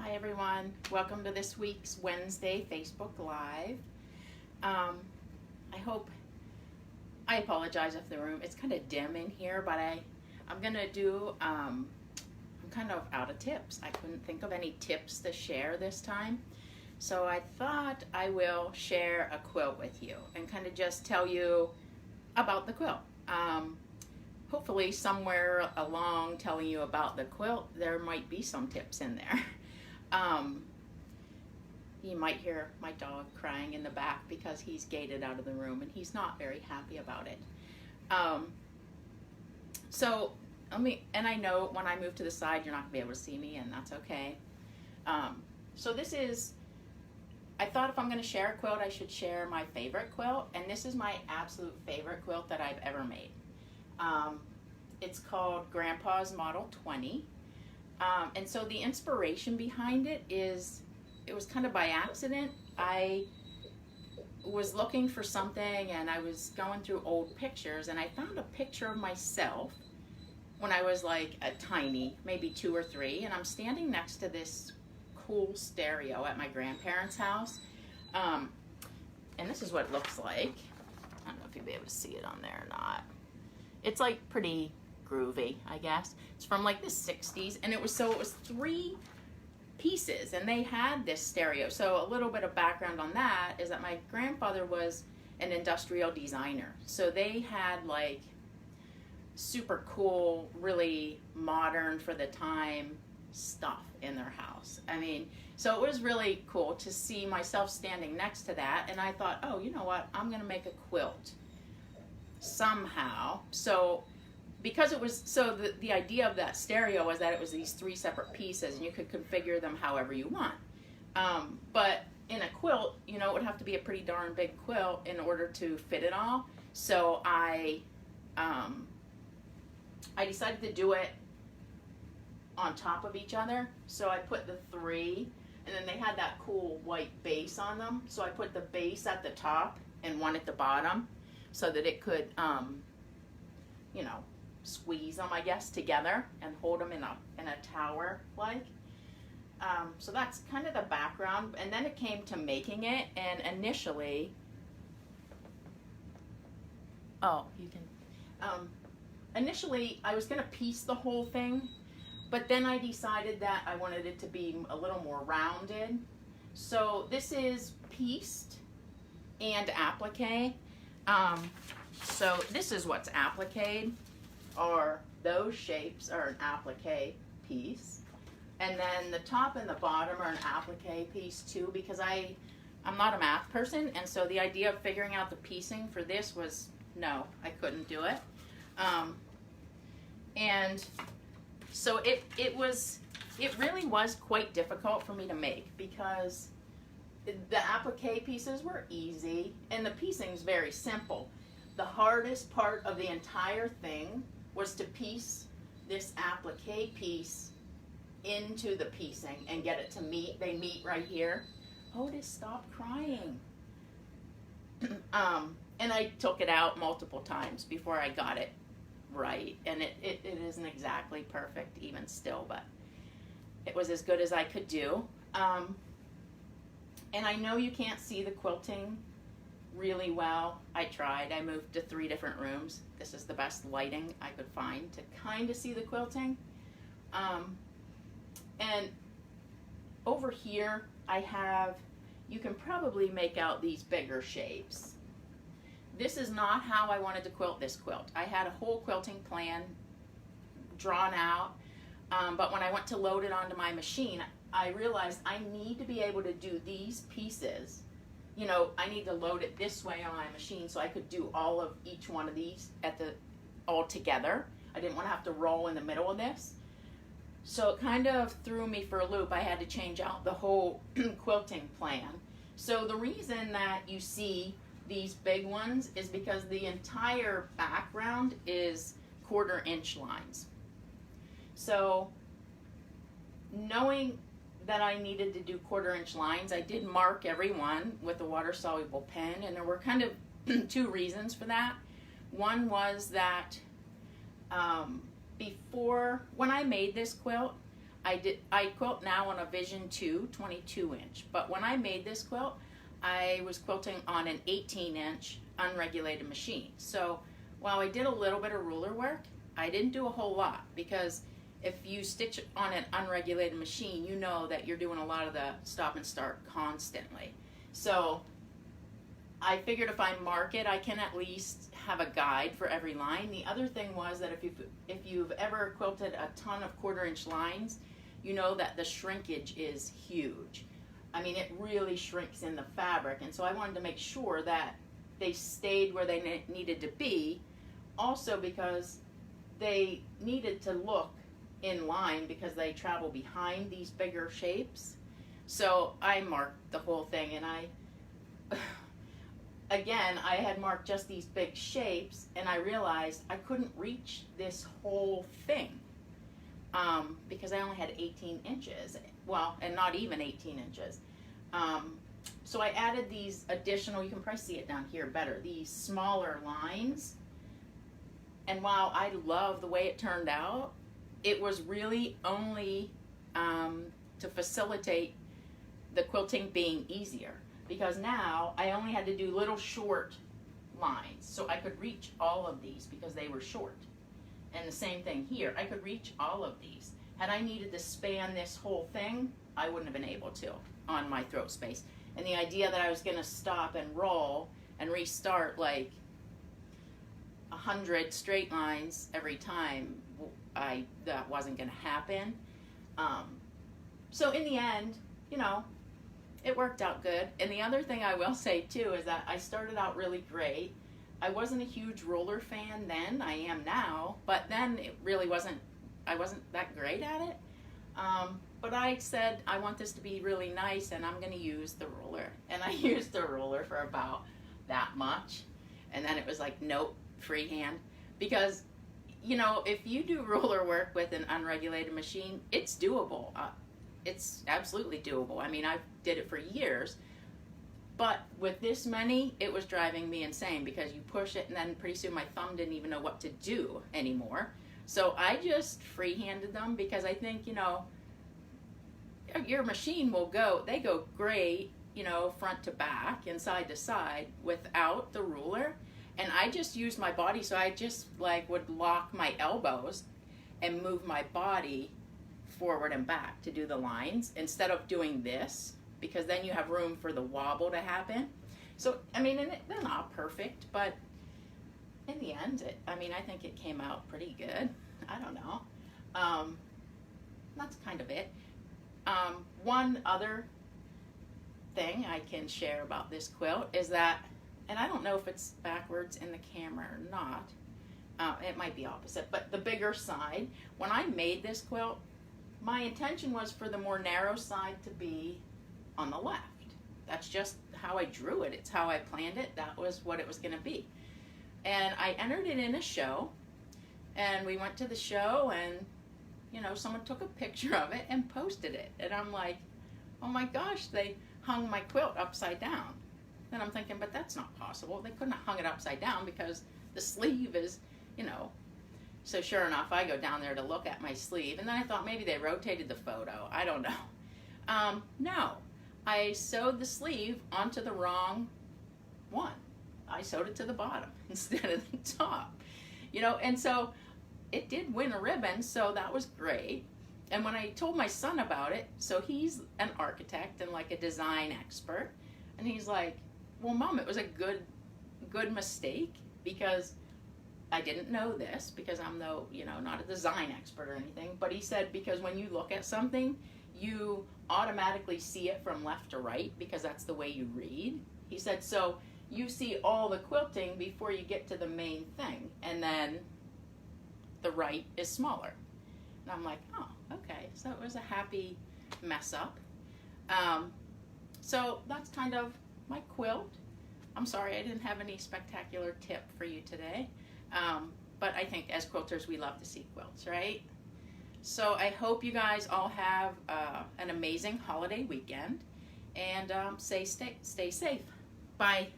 Hi everyone, welcome to this week's Wednesday Facebook Live. I apologize if the room, it's kind of dim in here, but I'm gonna do, I'm kind of out of tips. I couldn't think of any tips to share this time. So I thought I will share a quilt with you and kind of just tell you about the quilt. Hopefully somewhere along telling you about the quilt, there might be some tips in there. You might hear my dog crying in the back because he's gated out of the room and he's not very happy about it. And I know when I move to the side, you're not gonna be able to see me, and that's okay. So this is, I thought if I'm gonna share a quilt, I should share my favorite quilt, and this is my absolute favorite quilt that I've ever made. It's called Grandpa's Model 20. And so the inspiration behind it is, it was kind of by accident. I was looking for something and I was going through old pictures and I found a picture of myself when I was like a tiny, maybe 2 or 3, and I'm standing next to this cool stereo at my grandparents' house. And this is what it looks like. I don't know if you'll be able to see it on there or not. It's like pretty groovy, I guess. It's from like the 60s, and it was 3 pieces, and they had this stereo. So a little bit of background on that is that my grandfather was an industrial designer. So they had like super cool, really modern for the time stuff in their house. I mean, so it was really cool to see myself standing next to that, and I thought, oh, you know what? I'm gonna make a quilt somehow. So because it was, so the idea of that stereo was that it was these 3 separate pieces and you could configure them however you want. But in a quilt, you know, it would have to be a pretty darn big quilt in order to fit it all. So I decided to do it on top of each other. So I put the 3, and then they had that cool white base on them. So I put the base at the top and one at the bottom so that it could, you know, squeeze them, I guess, together and hold them in a tower like. So that's kind of the background, and then it came to making it. And initially, initially I was gonna piece the whole thing, but then I decided that I wanted it to be a little more rounded. So this is pieced and applique. So this is what's appliqued, or those shapes are an applique piece. And then the top and the bottom are an applique piece too, because I'm not a math person, and so the idea of figuring out the piecing for this was, no, I couldn't do it. And so it really was quite difficult for me to make, because the applique pieces were easy and the piecing's very simple. The hardest part of the entire thing was to piece this applique piece into the piecing and get it to meet. They meet right here. Otis, stop crying. And I took it out multiple times before I got it right. And it isn't exactly perfect even still, but it was as good as I could do. And I know you can't see the quilting really well. I tried. I moved to 3 different rooms. This is the best lighting I could find to kind of see the quilting. And over here I have, you can probably make out these bigger shapes. This is not how I wanted to quilt this quilt. I had a whole quilting plan drawn out, but when I went to load it onto my machine, I realized I need to be able to do these pieces. You know, I need to load it this way on my machine so I could do all of each one of these all together. I didn't want to have to roll in the middle of this. So it kind of threw me for a loop. I had to change out the whole quilting plan. So the reason that you see these big ones is because the entire background is 1/4 inch lines. So knowing that I needed to do 1/4 inch lines, I did mark every one with a water soluble pen, and there were kind of 2 reasons for that. One was that before, when I made this quilt, I quilt now on a Vision 2 22 inch, but when I made this quilt, I was quilting on an 18-inch unregulated machine. So while I did a little bit of ruler work, I didn't do a whole lot, because if you stitch on an unregulated machine, you know that you're doing a lot of the stop and start constantly. So I figured if I mark it, I can at least have a guide for every line. The other thing was that if you've ever quilted a ton of 1/4 inch lines, you know that the shrinkage is huge. I mean, it really shrinks in the fabric, and so I wanted to make sure that they stayed where they needed to be, also because they needed to look in line because they travel behind these bigger shapes. So I marked the whole thing, and again, I had marked just these big shapes, and I realized I couldn't reach this whole thing because I only had 18 inches. Well, and not even 18 inches. So I added these additional, you can probably see it down here better, these smaller lines. And while I love the way it turned out, it was really only to facilitate the quilting being easier, because now I only had to do little short lines, so I could reach all of these because they were short. And the same thing here, I could reach all of these. Had I needed to span this whole thing, I wouldn't have been able to on my throat space. And the idea that I was going to stop and roll and restart like 100 straight lines every time, that wasn't going to happen. So in the end, you know, it worked out good. And the other thing I will say too is that I started out really great. I wasn't a huge roller fan then. I am now, but then it really wasn't. I wasn't that great at it. But I said I want this to be really nice, and I'm going to use the ruler. And I used the ruler for about that much, and then it was like, nope, freehand. Because, you know, if you do ruler work with an unregulated machine, it's doable. It's absolutely doable. I mean, I did it for years. But with this many, it was driving me insane, because you push it and then pretty soon my thumb didn't even know what to do anymore. So I just freehanded them, because I think, you know, your machine will go, they go great, you know, front to back and side to side without the ruler. And I just used my body, so I just like would lock my elbows and move my body forward and back to do the lines instead of doing this, because then you have room for the wobble to happen. So, I mean, and they're not perfect, but in the end, I think it came out pretty good. I don't know. That's kind of it. One other thing I can share about this quilt is that, and I don't know if it's backwards in the camera or not, it might be opposite, but the bigger side, when I made this quilt, my intention was for the more narrow side to be on the left. That's just how I drew it. It's how I planned it. That was what it was going to be. And I entered it in a show, and we went to the show, and you know, someone took a picture of it and posted it, and I'm like, oh my gosh, they hung my quilt upside down. Then I'm thinking, but that's not possible. They couldn't have hung it upside down because the sleeve is, you know. So sure enough, I go down there to look at my sleeve, and then I thought maybe they rotated the photo. I don't know. No, I sewed the sleeve onto the wrong one. I sewed it to the bottom instead of the top, you know, and so it did win a ribbon, so that was great. And when I told my son about it, so he's an architect and like a design expert, and he's like, well, Mom, it was a good mistake, because I didn't know this, because I'm not a design expert or anything, but he said, because when you look at something, you automatically see it from left to right, because that's the way you read. He said, so you see all the quilting before you get to the main thing, and then the right is smaller. And I'm like, oh, okay, so it was a happy mess up. So that's kind of my quilt. I'm sorry I didn't have any spectacular tip for you today, but I think as quilters we love to see quilts, right? So I hope you guys all have an amazing holiday weekend, and stay safe. Bye.